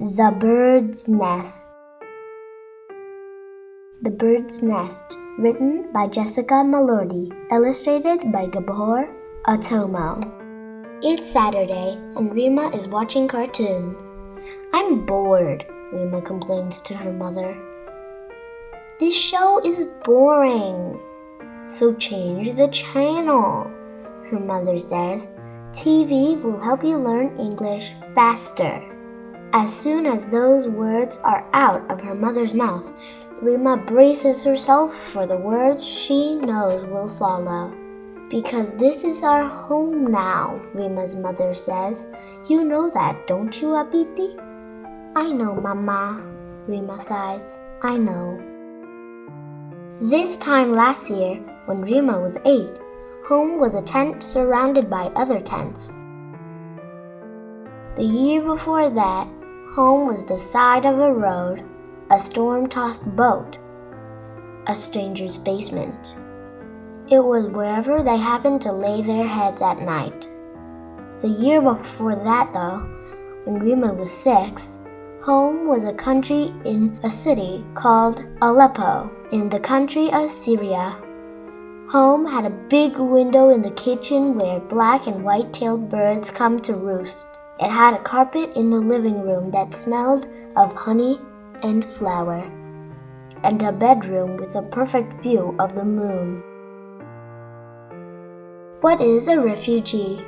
The Bird's Nest. The Bird's Nest, written by Jessica Malordy, illustrated by Gabor Otomo. It's Saturday, and Rima is watching cartoons. I'm bored, Rima complains to her mother. This show is boring. So change the channel, her mother says. TV will help you learn English faster. As soon as those words are out of her mother's mouth, Rima braces herself for the words she knows will follow. Because this is our home now, Rima's mother says. You know that, don't you, Abiti? I know, Mama, Rima sighs. I know. This time last year, when Rima was 8, home was a tent surrounded by other tents. The year before that, home was the side of a road, a storm-tossed boat, a stranger's basement. It was wherever they happened to lay their heads at night. The year before that, though, when Rima was 6, home was a country in a city called Aleppo, in the country of Syria. Home had a big window in the kitchen where black and white-tailed birds come to roost. It had a carpet in the living room that smelled of honey and flour, and a bedroom with a perfect view of the moon. What is a refugee?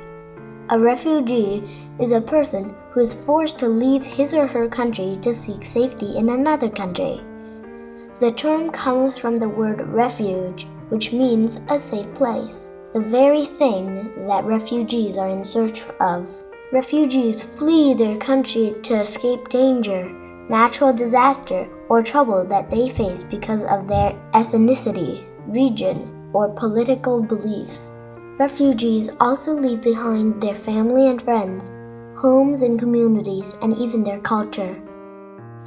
A refugee is a person who is forced to leave his or her country to seek safety in another country. The term comes from the word refuge, which means a safe place, the very thing that refugees are in search of. Refugees flee their country to escape danger, natural disaster, or trouble that they face because of their ethnicity, region, or political beliefs. Refugees also leave behind their family and friends, homes and communities, and even their culture.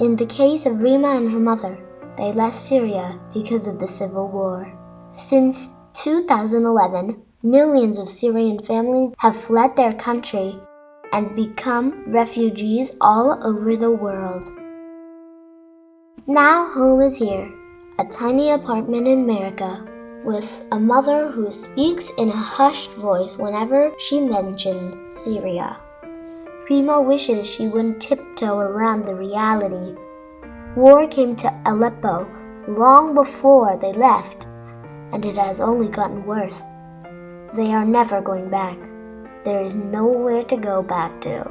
In the case of Rima and her mother, they left Syria because of the civil war. Since 2011, millions of Syrian families have fled their country and become refugees all over the world. Now home is here, a tiny apartment in America, with a mother who speaks in a hushed voice whenever she mentions Syria. Rima wishes she wouldn't tiptoe around the reality. War came to Aleppo long before they left, and it has only gotten worse. They are never going back. There is nowhere to go back to.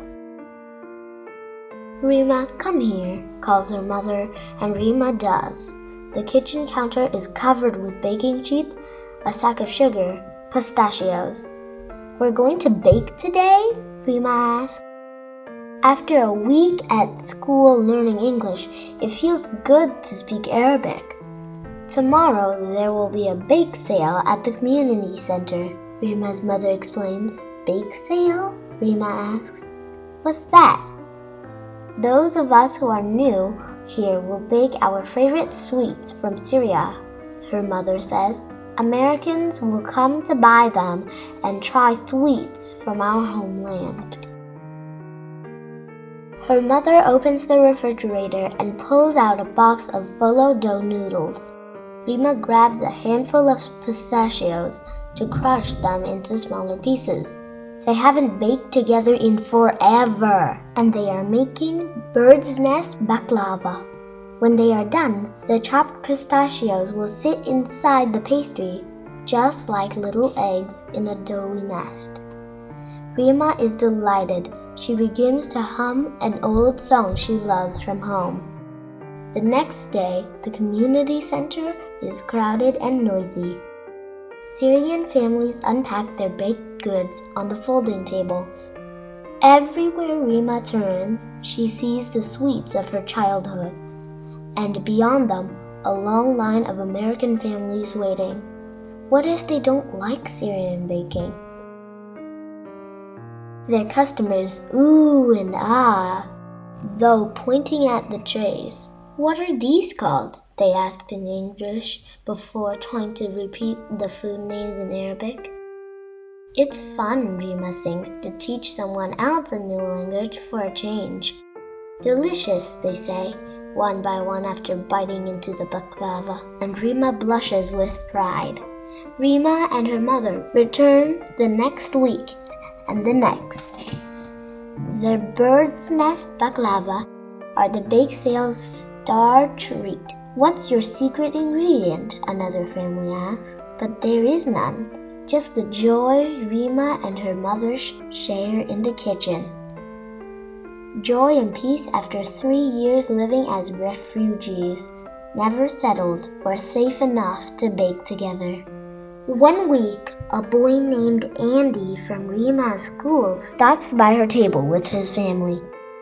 Rima, come here, calls her mother, and Rima does. The kitchen counter is covered with baking sheets, a sack of sugar, pistachios. We're going to bake today? Rima asks. After a week at school learning English, it feels good to speak Arabic. Tomorrow there will be a bake sale at the community center, Rima's mother explains. Bake sale? Rima asks. What's that? Those of us who are new here will bake our favorite sweets from Syria, her mother says. Americans will come to buy them and try sweets from our homeland. Her mother opens the refrigerator and pulls out a box of folo dough noodles. Rima grabs a handful of pistachios to crush them into smaller pieces. They haven't baked together in forever, and they are making bird's nest baklava. When they are done, the chopped pistachios will sit inside the pastry, just like little eggs in a doughy nest. Rima is delighted. She begins to hum an old song she loves from home. The next day, the community center is crowded and noisy. Syrian families unpack their baked goods on the folding tables. Everywhere Rima turns, she sees the sweets of her childhood, and beyond them, a long line of American families waiting. What if they don't like Syrian baking? Their customers ooh and ah, though pointing at the trays. What are these called? They asked in English before trying to repeat the food names in Arabic. It's fun, Rima thinks, to teach someone else a new language for a change. Delicious, they say, one by one after biting into the baklava, and Rima blushes with pride. Rima and her mother return the next week and the next. The bird's nest baklava are the bake sale's star treat. What's your secret ingredient? Another family asks. But there is none, just the joy Rima and her mother share in the kitchen. Joy and peace after 3 years living as refugees, never settled or safe enough to bake together. One week, a boy named Andy from Rima's school stops by her table with his family.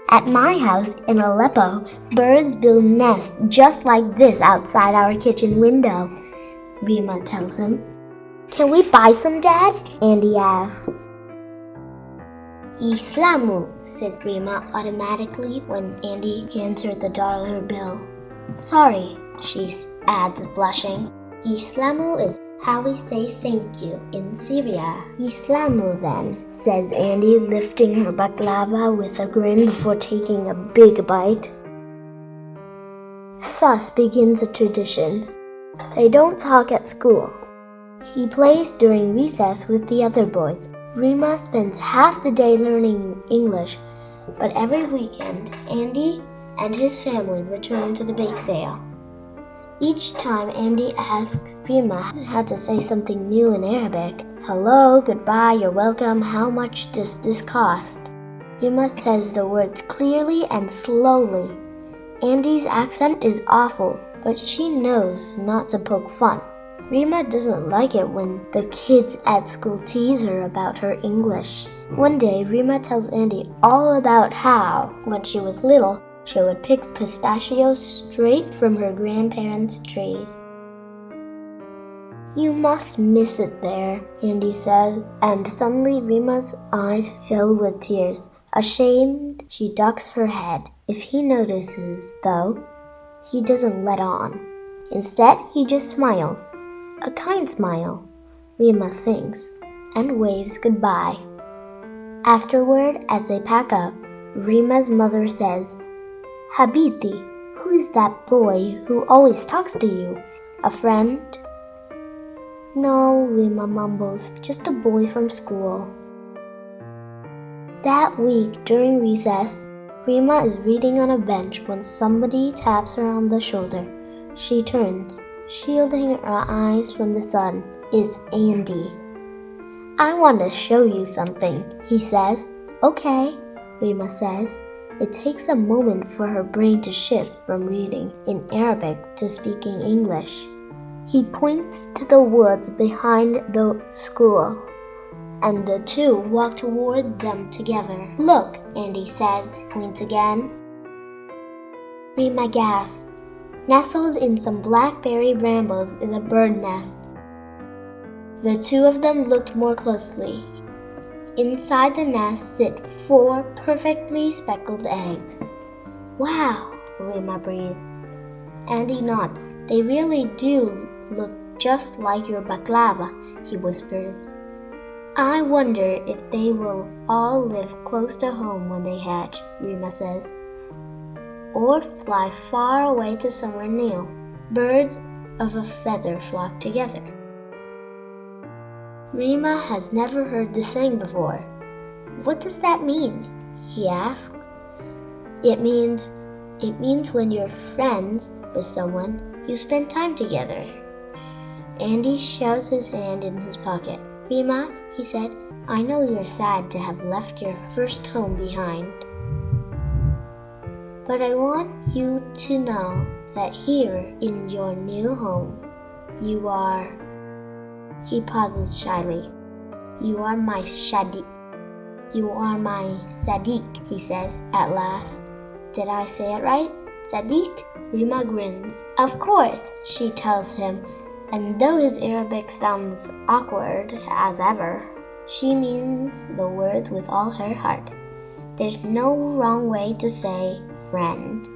At my house in Aleppo, birds build nests just like this outside our kitchen window, Rima tells him. Can we buy some, Dad? Andy asks. Islamu, said Rima automatically when Andy hands her the dollar bill. Sorry, she adds, blushing. Islamu is how we say thank you in Syria. Islamu then, says Andy, lifting her baklava with a grin before taking a big bite. Thus begins a tradition. They don't talk at school. He plays during recess with the other boys. Rima spends half the day learning English, but every weekend, Andy and his family return to the bake sale. Each time Andy asks Rima how to say something new in Arabic. Hello, goodbye, you're welcome, how much does this cost? Rima says the words clearly and slowly. Andy's accent is awful, but she knows not to poke fun. Rima doesn't like it when the kids at school tease her about her English. One day, Rima tells Andy all about how, when she was little, she would pick pistachios straight from her grandparents' trees. You must miss it there, Andy says, and suddenly Rima's eyes fill with tears. Ashamed, she ducks her head. If he notices, though, he doesn't let on. Instead, he just smiles. A kind smile, Rima thinks, and waves goodbye. Afterward, as they pack up, Rima's mother says, Habiti, who is that boy who always talks to you? A friend? No, Rima mumbles, just a boy from school. That week, during recess, Rima is reading on a bench when somebody taps her on the shoulder. She turns, shielding her eyes from the sun. It's Andy. I want to show you something, he says. Okay, Rima says. It takes a moment for her brain to shift from reading in Arabic to speaking English. He points to the woods behind the school, and the two walk toward them together. Look, Andy says, points again. Rima gasps. Nestled in some blackberry brambles is a bird nest. The two of them looked more closely. Inside the nest sit 4 perfectly speckled eggs. Wow, Rima breathes. Andy nods. They really do look just like your baklava, he whispers. I wonder if they will all live close to home when they hatch, Rima says. Or fly far away to somewhere new. Birds of a feather flock together. Rima has never heard this saying before. What does that mean? He asks. It means when you're friends with someone, you spend time together. Andy shoves his hand in his pocket. Rima, he said, I know you're sad to have left your first home behind. But I want you to know that here in your new home, you are... He pauses shyly. You are my Sadiq. You are my Sadiq, he says at last. Did I say it right? Sadiq? Rima grins. Of course, she tells him, and though his Arabic sounds awkward as ever, she means the words with all her heart. There's no wrong way to say friend.